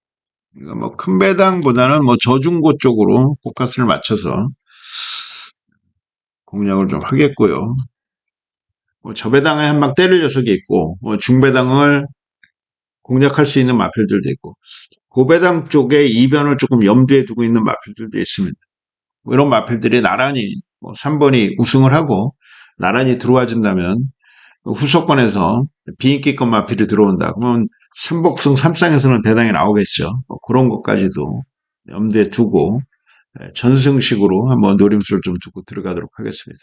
그러니까 뭐 큰 배당보다는 뭐 저중고 쪽으로 포커스를 맞춰서 공략을 좀 하겠고요. 뭐 저배당에 한 방 때릴 녀석이 있고, 뭐 중배당을 공략할 수 있는 마필들도 있고, 고배당 쪽에 이변을 조금 염두에 두고 있는 마필들도 있습니다. 뭐 이런 마필들이 나란히 뭐 3번이 우승을 하고 나란히 들어와 준다면 후속권에서 비인기권 마필이 들어온다. 그러면 삼복승 3쌍에서는 배당이 나오겠죠. 뭐 그런 것까지도 염두에 두고 전승식으로 한번 노림수를 좀 두고 들어가도록 하겠습니다.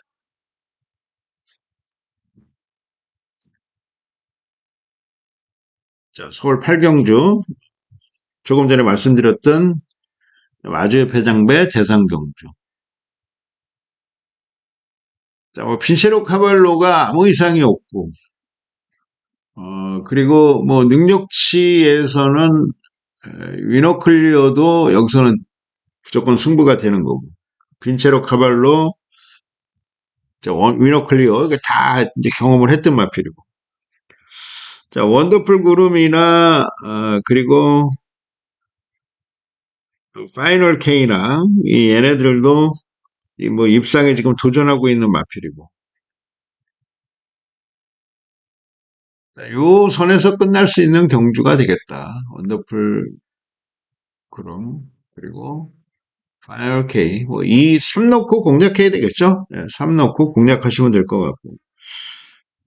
자, 서울 8경주 조금 전에 말씀드렸던 마주의 패장배 대상경주. 자, 뭐 빈체로 카발로가 아무 이상이 없고, 그리고 뭐 능력치에서는 위너클리어도 여기서는 무조건 승부가 되는 거고, 빈체로 카발로, 위너클리어 다 이제 경험을 했던 마필이고. 자, 원더풀 구름이나 그리고 파이널 K나 이 얘네들도 뭐 입상에 지금 도전하고 있는 마필이고. 자, 요 선에서 끝날 수 있는 경주가 되겠다. 원더풀 구름 그리고 파이널 K 뭐 이 3 넣고 공략해야 되겠죠? 네, 3 넣고 공략하시면 될 것 같고.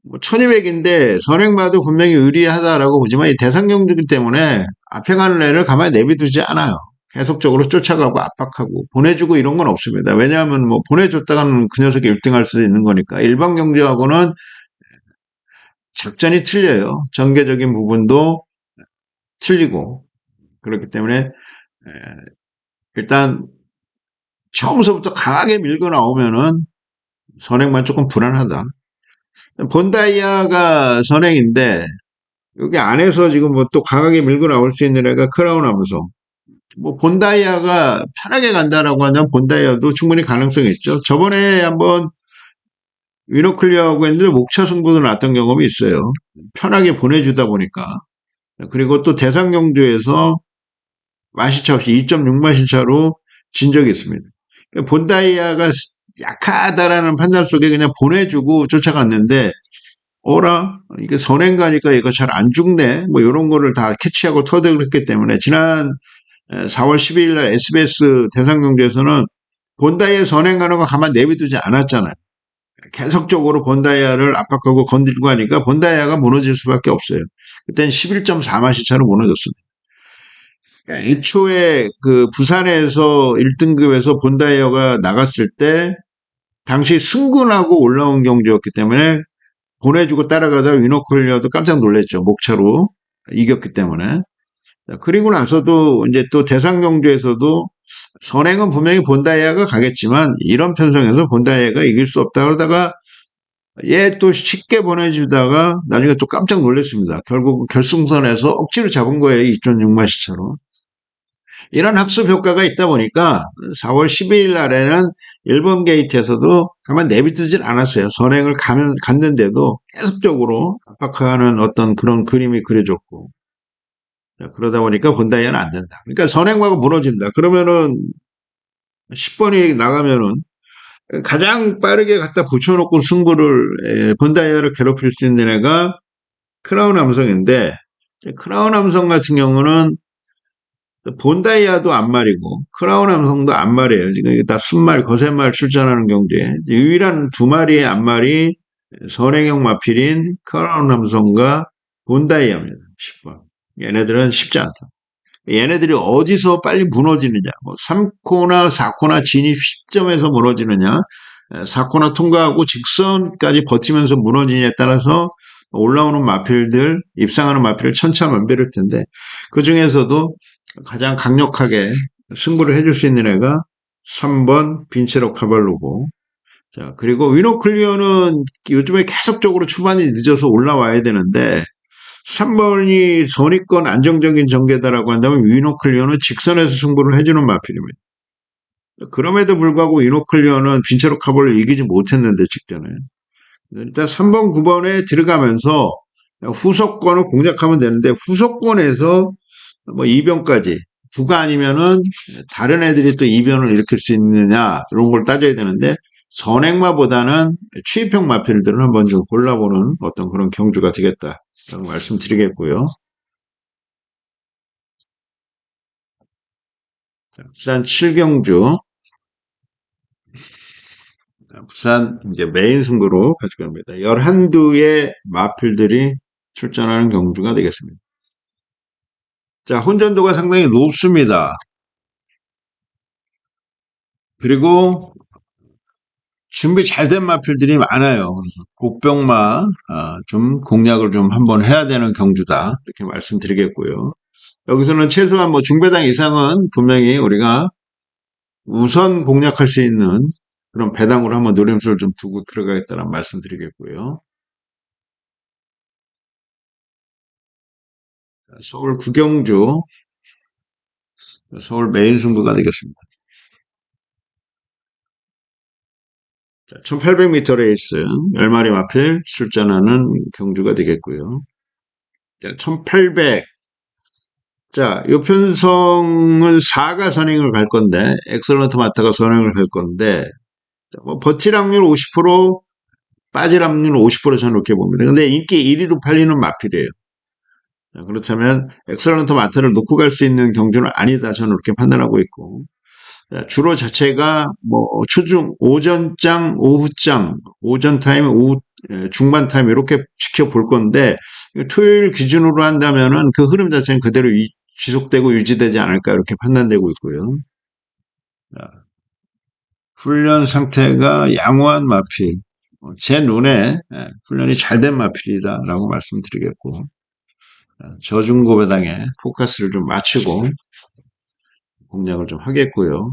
뭐 1200인데 선행마도 분명히 의리하다라고 보지만 이 대상 경주기 때문에 앞에 가는 애를 가만히 내비두지 않아요. 계속적으로 쫓아가고 압박하고 보내주고 이런 건 없습니다. 왜냐하면 뭐 보내줬다가는 그 녀석이 1등할 수도 있는 거니까. 일반 경주하고는 작전이 틀려요. 전개적인 부분도 틀리고 그렇기 때문에 일단 처음서부터 강하게 밀고 나오면은 선행만 조금 불안하다. 본다이아가 선행인데 여기 안에서 지금 뭐 또 강하게 밀고 나올 수 있는 애가 크라운 함성. 뭐 본다이아가 편하게 간다라고 하면 본다이아도 충분히 가능성이 있죠. 저번에 한번 위너클리어하고 했는데 목차 승부도 났던 경험이 있어요. 편하게 보내주다 보니까. 그리고 또 대상경주에서 만시차 없이 2.6만시차로 진 적이 있습니다. 본다이아가 약하다라는 판단 속에 그냥 보내주고 쫓아갔는데, 어라? 이게 선행가니까 얘가 잘 안 죽네? 뭐 이런 거를 다 캐치하고 터득을 했기 때문에 지난 4월 12일 날 SBS 대상경주에서는 본다이의 선행가는 거 가만 내비두지 않았잖아요. 계속적으로 본다이아를 압박하고 건들고 하니까 본다이아가 무너질 수밖에 없어요. 그때는 11.4마시차로 무너졌습니다. 애초에 그 부산에서 1등급에서 본다이어가 나갔을 때 당시 승군하고 올라온 경주였기 때문에 보내주고 따라가다가 위너콜리어도 깜짝 놀랐죠. 목차로 이겼기 때문에. 그리고 나서도 이제 또 대상경주에서도 선행은 분명히 본다이아가 가겠지만 이런 편성에서 본다이아가 이길 수 없다 그러다가 얘 또 쉽게 보내주다가 나중에 또 깜짝 놀랐습니다. 결국 결승선에서 억지로 잡은 거예요. 2.6마시차로. 이런 학습 효과가 있다 보니까 4월 12일 날에는 일본 게이트에서도 가만 내비두질 않았어요. 선행을 갔는데도 계속적으로 압박하는 어떤 그런 그림이 그려졌고. 그러다 보니까 본다이아는 안 된다. 그러니까 선행마가 무너진다. 그러면은 10번이 나가면은 가장 빠르게 갖다 붙여놓고 승부를 본다이아를 괴롭힐 수 있는 애가 크라운 함성인데 크라운 함성 같은 경우는 본다이아도 안말이고 크라운 함성도 안말이에요. 지금 이게 다 순말, 거센말 출전하는 경주에 유일한 두 마리의 안말이 선행형 마필인 크라운 함성과 본다이아입니다. 10번. 얘네들은 쉽지 않다. 얘네들이 어디서 빨리 무너지느냐, 뭐 3코나 4코나 진입 시점에서 무너지느냐, 4코나 통과하고 직선까지 버티면서 무너지냐에 따라서 올라오는 마필들, 입상하는 마필을 천차만별일 텐데 그 중에서도 가장 강력하게 승부를 해줄 수 있는 애가 3번 빈체로 카발로고, 자 그리고 위노클리오는 요즘에 계속적으로 초반이 늦어서 올라와야 되는데 3번이 선입권 안정적인 전개다라고 한다면 위노클리오는 직선에서 승부를 해주는 마필입니다. 그럼에도 불구하고 위노클리오는 빈체로 카볼을 이기지 못했는데 직전에 일단 3번, 9번에 들어가면서 후속권을 공략하면 되는데 후속권에서 뭐 2변까지 구가 아니면은 다른 애들이 또 2변을 일으킬 수 있느냐 이런 걸 따져야 되는데 선행마보다는 추입형 마필들은 한번 좀 골라보는 어떤 그런 경주가 되겠다. 말씀드리겠고요. 부산 7경주, 부산 이제 메인 승부로 가져갑니다. 11두의 마필들이 출전하는 경주가 되겠습니다. 자, 혼전도가 상당히 높습니다. 그리고 준비 잘 된 마필들이 많아요. 곡병마 좀 공략을 좀 한번 해야 되는 경주다. 이렇게 말씀드리겠고요. 여기서는 최소한 뭐 중배당 이상은 분명히 우리가 우선 공략할 수 있는 그런 배당으로 한번 노림수를 좀 두고 들어가겠다는 말씀드리겠고요. 서울 구경주, 서울 메인 승부가 되겠습니다. 1800m 레이스 10마리 마필 출전하는 경주가 되겠고요. 1800. 자, 요 편성은 4가 선행을 갈 건데, 엑설런트 마타가 선행을 갈 건데, 뭐 버틸 확률 50%, 빠질 확률 50% 저는 이렇게 봅니다. 근데 인기 1위로 팔리는 마필이에요. 그렇다면 엑설런트 마타를 놓고 갈 수 있는 경주는 아니다. 저는 이렇게 판단하고 있고, 주로 자체가 뭐 초중 오전장, 오후장, 오전 타임, 오후 중반 타임 이렇게 지켜볼 건데 토요일 기준으로 한다면은 그 흐름 자체는 그대로 지속되고 유지되지 않을까 이렇게 판단되고 있고요. 훈련 상태가 양호한 마필, 제 눈에 훈련이 잘 된 마필이다라고 말씀드리겠고, 저중고배당에 포커스를 좀 맞추고 공략을 좀 하겠고요.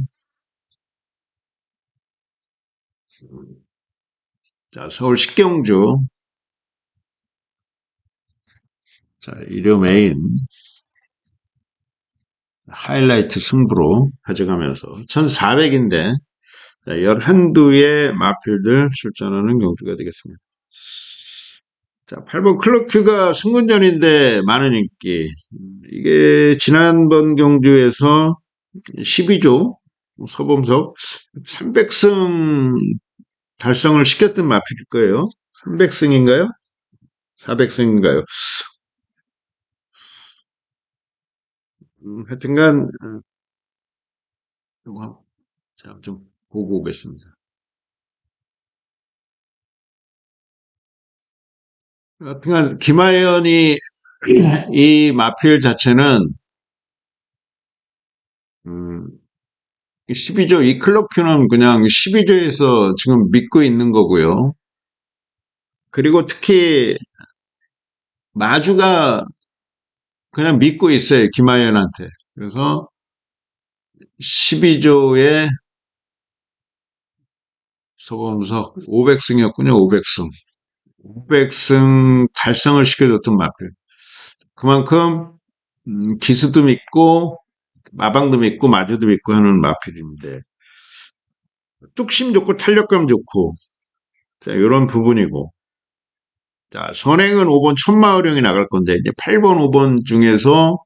자, 서울 식경주. 자, 일요 메인 하이라이트 승부로 가져가면서 1400인데 11두의 마필들 출전하는 경주가 되겠습니다. 자, 8번 클로큐가 승군전인데 많은 인기. 이게 지난번 경주에서 12조 서범석 300승 달성을 시켰던 마필일 거예요. 300승인가요? 400승인가요? 하여튼간 이거 좀 보고 오겠습니다. 하여튼간 김하연이 이 마필 자체는 12조 이 클럽 큐는 그냥 12조에서 지금 믿고 있는 거고요. 그리고 특히 마주가 그냥 믿고 있어요. 김하연한테. 그래서 12조의 서범석 500승이었군요. 500승. 500승 달성을 시켜줬던 마필. 그만큼 기수도 믿고 마방도 믿고 마주도 믿고 하는 마필인데 뚝심 좋고 탄력감 좋고 자, 이런 부분이고 자, 선행은 5번 천마을령이 나갈 건데 이제 8번 5번 중에서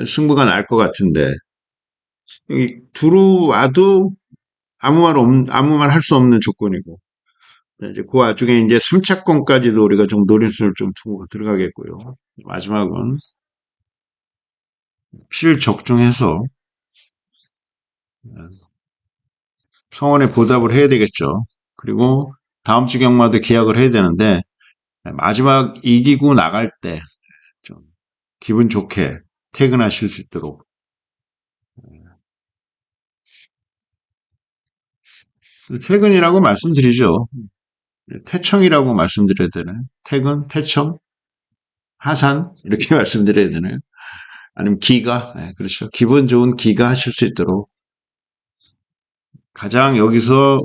승부가 날 것 같은데 여기 들어와도 아무 말 할 수 없는 조건이고 자, 이제 그 와중에 이제 3차권까지도 우리가 좀 노림수를 좀 두고 들어가겠고요. 마지막은 필 적중해서 성원에 보답을 해야 되겠죠. 그리고 다음 주 경마도 계약을 해야 되는데 마지막 이기고 나갈 때 좀 기분 좋게 퇴근하실 수 있도록 퇴근이라고 말씀드리죠. 퇴청이라고 말씀드려야 되나요? 퇴근, 퇴청, 하산 이렇게 말씀드려야 되나요? 아니면 기가 네, 그렇죠. 기분 좋은 기가 하실 수 있도록 가장 여기서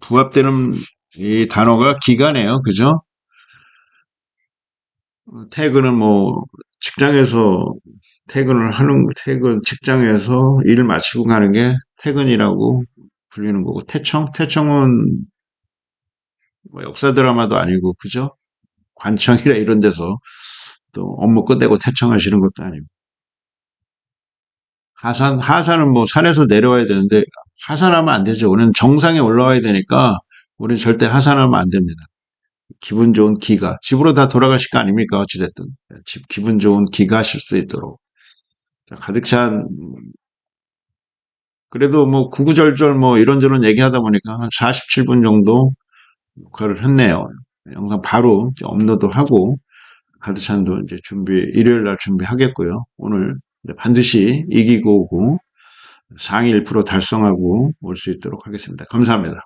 부합되는 이 단어가 기가네요. 그죠? 퇴근은 뭐 직장에서 직장에서 일을 마치고 가는 게 퇴근이라고 불리는 거고 퇴청은 뭐 역사 드라마도 아니고 그죠? 관청이라 이런 데서 또 업무 끝내고 퇴청하시는 것도 아니고 하산은 뭐 산에서 내려와야 되는데 하산하면 안 되죠. 우리는 정상에 올라와야 되니까 우리는 절대 하산하면 안 됩니다. 기분 좋은 기가 집으로 다 돌아가실 거 아닙니까? 어찌됐든 기분 좋은 기가 하실 수 있도록 가득 찬 그래도 뭐 구구절절 뭐 이런저런 얘기하다 보니까 한 47분 정도 녹화를 했네요. 영상 바로 업로드하고 가득 찬도 이제 일요일 날 준비하겠고요. 오늘 반드시 이기고 오고 상위 1% 달성하고 올 수 있도록 하겠습니다. 감사합니다.